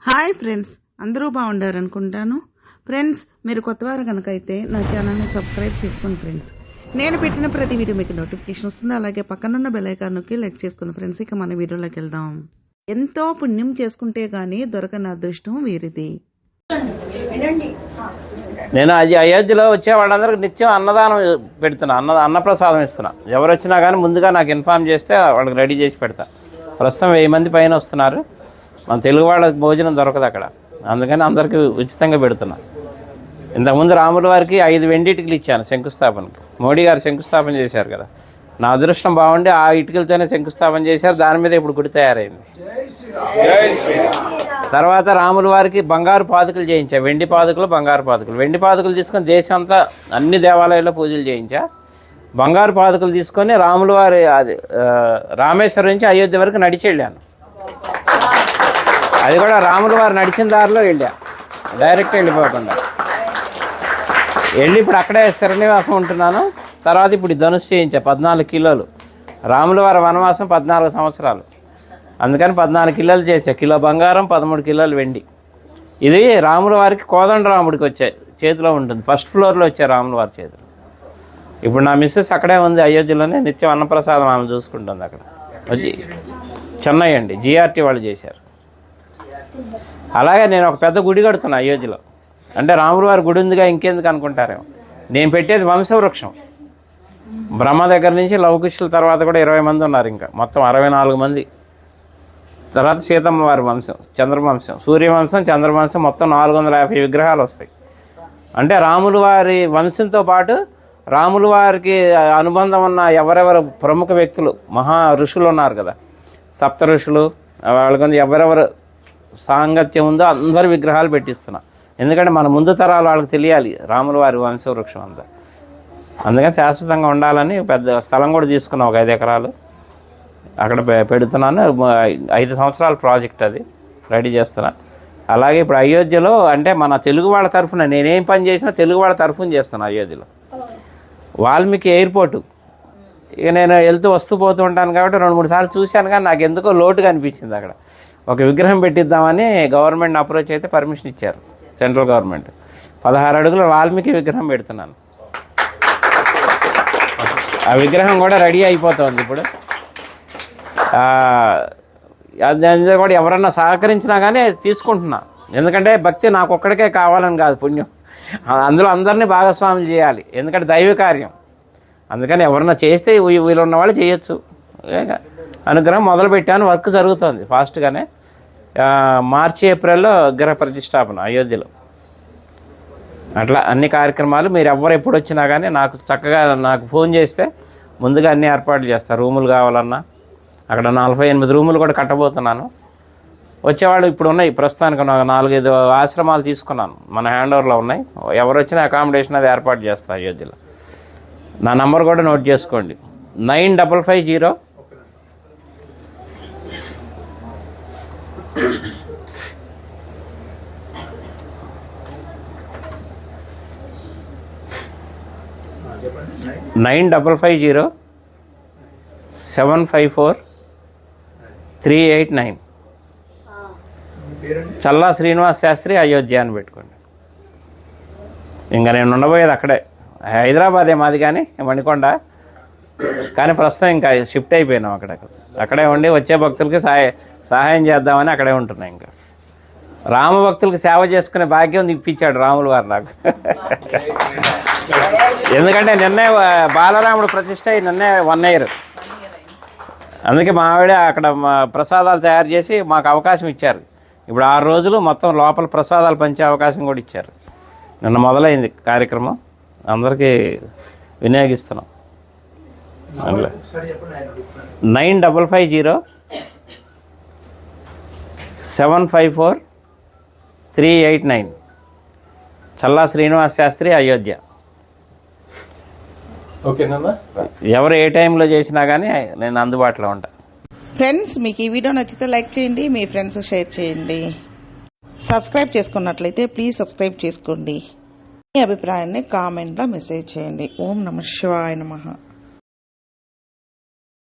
Hi friends, అందరూ బాగుండారు అనుకుంటాను. Friends, మీరు కొత్తవారు కనుక అయితే నా ఛానల్ని సబ్స్క్రైబ్ చేసుకోండి ఫ్రెండ్స్. నేను పెట్టిన ప్రతి వీడియో మీకు నోటిఫికేషన్ వస్తుంది. అలాగే పక్కనున్న బెల్ ఐకాన్ నొక్కి లైక్ చేసుకోండి ఫ్రెండ్స్. ఇక మన వీడియోలోకి వెళ్దాం. ఎంతో పుణ్యం చేసుకుంటే గానీ దొరకని అదృష్టం వీరిది. నేను అది అయోధ్యలో వచ్చే వాళ్ళందరికీ నిత్యం అన్నదానం పెడుతున్నా, అన్నప్రసాదం ఇస్తున్నా. ఎవరు వచ్చినా కానీ ముందుగా నాకు ఇన్ఫార్మ్ చేస్తే వాళ్ళకి రెడీ చేసి పెడతా. ప్రస్తుతం 1000 మంది పైన వస్తున్నారు. మన తెలుగు వాళ్ళకి భోజనం దొరకదు అక్కడ, అందుకని అందరికీ ఉచితంగా పెడుతున్నా. ఇంతకుముందు రాముల వారికి 5 వెండి ఇటుకలు ఇచ్చాను శంకుస్థాపనకి. మోడీ గారు శంకుస్థాపన చేశారు కదా, నా అదృష్టం బాగుండి ఆ ఇటుకలతోనే శంకుస్థాపన చేశారు. దాని మీద ఇప్పుడు గుడి తయారైంది. తర్వాత రాముల వారికి బంగారు పాదుకలు చేయించా, వెండి పాదుకలు, బంగారు పాదుకలు. వెండి పాదుకలు తీసుకొని దేశం అంతా అన్ని దేవాలయాల్లో పూజలు చేయించా. బంగారు పాదుకలు తీసుకొని రాముల వారి రామేశ్వరం నుంచి అయోధ్య వరకు నడిచి వెళ్ళాను. అది కూడా రాముల వారు నడిచిన దారిలో వెళ్ళా, డైరెక్ట్ వెళ్ళిపోకుండా వెళ్ళి ఇప్పుడు అక్కడే స్థిరనివాసం ఉంటున్నాను. తర్వాత ఇప్పుడు ధనుసు చేయించా 14 కిలోలు. రాముల వారి వనవాసం 14 సంవత్సరాలు, అందుకని 14 కిలోలు చేసా. కిలో బంగారం, 13 కిలోలు వెండి. ఇది రాముల వారికి కోదండరాముడికి వచ్చాయి, చేతిలో ఉంటుంది. ఫస్ట్ ఫ్లోర్లో వచ్చాయి రాముల వారి చేతులు. ఇప్పుడు నా మిస్సెస్ అక్కడే ఉంది, అయోధ్యలోనే నిత్యం అన్నప్రసాదం ఆమె చూసుకుంటుంది. అక్కడ వచ్చి చెన్నై అండి, జిఆర్టీ వాళ్ళు చేశారు. అలాగే నేను ఒక పెద్ద గుడి కడుతున్నా అయోధ్యలో. అంటే రాముల వారి గుడి ఉందిగా ఇంకెందుకు అనుకుంటారేమో. నేను పెట్టేది వంశవృక్షం. బ్రహ్మ దగ్గర నుంచి లవకుశుల తర్వాత కూడా 20 మంది ఉన్నారు, ఇంకా మొత్తం 64 మంది. తర్వాత సీతమ్మ వారి వంశం, చంద్రవంశం, సూర్యవంశం, చంద్రవంశం, మొత్తం 450 విగ్రహాలు వస్తాయి. అంటే రాముల వారి వంశంతో పాటు రాముల వారికి అనుబంధం ఉన్న ఎవరెవరు ప్రముఖ వ్యక్తులు, మహా ఋషులు ఉన్నారు కదా, సప్త ఋషులు, వాళ్ళకి ఎవరెవరు సాంగత్యం ఉందో అందరి విగ్రహాలు పెట్టిస్తున్నా. ఎందుకంటే మన ముందు తరాలు వాళ్ళకి తెలియాలి రాముల వారి వంశవృక్షం అంతా. అందుకని శాశ్వతంగా ఉండాలని పెద్ద స్థలం కూడా తీసుకున్నాం, ఒక 5 ఎకరాలు. అక్కడ పెడుతున్నాను. 5 సంవత్సరాల ప్రాజెక్ట్, అది రెడీ చేస్తున్నా. అలాగే ఇప్పుడు అయోధ్యలో అంటే మన తెలుగు వాళ్ళ తరఫున నేనేం పని చేసినా తెలుగు వాళ్ళ తరఫున చేస్తాను. అయోధ్యలో వాల్మీకి ఎయిర్పోర్టు, ఇక నేను వెళ్తూ వస్తూ పోతూ ఉంటాను కాబట్టి 2-3 సార్లు చూశాను, కానీ నాకు ఎందుకో లోటుగా అనిపించింది. అక్కడ ఒక విగ్రహం పెట్టిద్దామని గవర్నమెంట్ అప్రోచ్ అయితే పర్మిషన్ ఇచ్చారు, సెంట్రల్ గవర్నమెంట్. 16 అడుగుల వాల్మీకి విగ్రహం పెడుతున్నాను. ఆ విగ్రహం కూడా రెడీ అయిపోతుంది ఇప్పుడు. అది కూడా ఎవరన్నా సహకరించినా కానీ తీసుకుంటున్నా. ఎందుకంటే భక్తి నాకు ఒక్కడికే కావాలని కాదు, పుణ్యం అందులో అందరినీ భాగస్వాములు చేయాలి. ఎందుకంటే దైవ కార్యం, అందుకని ఎవరన్నా చేస్తే వీళ్ళు వాళ్ళు చేయొచ్చు. అనుగ్రహం మొదలుపెట్టాను, వర్క్ జరుగుతుంది ఫాస్ట్గానే. మార్చి ఏప్రిల్లో విగ్రహ ప్రతిష్టాపన అయోధ్యలో. అట్లా అన్ని కార్యక్రమాలు మీరు ఎవరు ఎప్పుడు వచ్చినా కానీ నాకు చక్కగా నాకు ఫోన్ చేస్తే ముందుగా అన్ని ఏర్పాట్లు చేస్తారు. రూములు కావాలన్నా అక్కడ 48 రూములు కూడా కట్టబోతున్నాను. వచ్చేవాళ్ళు ఇప్పుడు ఉన్నాయి, ప్రస్తుతానికి 4-5 ఆశ్రమాలు తీసుకున్నాను, మన హ్యాండ్ ఓవర్లో ఉన్నాయి. ఎవరు వచ్చినా అకామిడేషన్ అది ఏర్పాటు చేస్తా అయోధ్యలో. నా నంబర్ కూడా నోట్ చేసుకోండి, 9550 9550 754 389. చల్లా శ్రీనివాస్ శాస్త్రి, అయోధ్య అని పెట్టుకోండి. ఇంకా నేను ఉండబోయేది అక్కడే, హైదరాబాదే మాది కానీ మణికొండ. కానీ ప్రస్తుతం ఇంకా షిఫ్ట్ అయిపోయినాం అక్కడే ఉండి వచ్చే భక్తులకి సహాయం చేద్దామని అక్కడే ఉంటున్నాయి. ఇంకా రామ భక్తులకు సేవ చేసుకునే భాగ్యం ఇప్పించాడు రాముల వారు నాకు. ఎందుకంటే నిన్నే బాలరాముడు ప్రతిష్ట నిన్నే 1 year. అందుకే మా ఆవిడ అక్కడ ప్రసాదాలు తయారు చేసి మాకు అవకాశం ఇచ్చారు. ఇప్పుడు 6 రోజులు మొత్తం లోపల ప్రసాదాలు పంచే అవకాశం కూడా ఇచ్చారు. నిన్న మొదలైంది కార్యక్రమం, అందరికీ వినియోగిస్తున్నాం. 9550 754 389. చల్లా శ్రీనివాస్ శాస్త్రి, అయోధ్య. ఓకేనా? ఎవరు ఏ టైంలో చేసినా కానీ నేను అందుబాటులో ఉంటా. ఫ్రెండ్స్, మీకు ఈ వీడియో నచ్చితే లైక్ చేయండి, మీ ఫ్రెండ్స్ షేర్ చేయండి. సబ్స్క్రైబ్ చేసుకున్నట్లయితే ప్లీజ్ సబ్స్క్రైబ్ చేసుకోండి. మీ అభిప్రాయాన్ని కామెంట్లో మెసేజ్ చేయండి. ఓం నమః శివాయ నమః.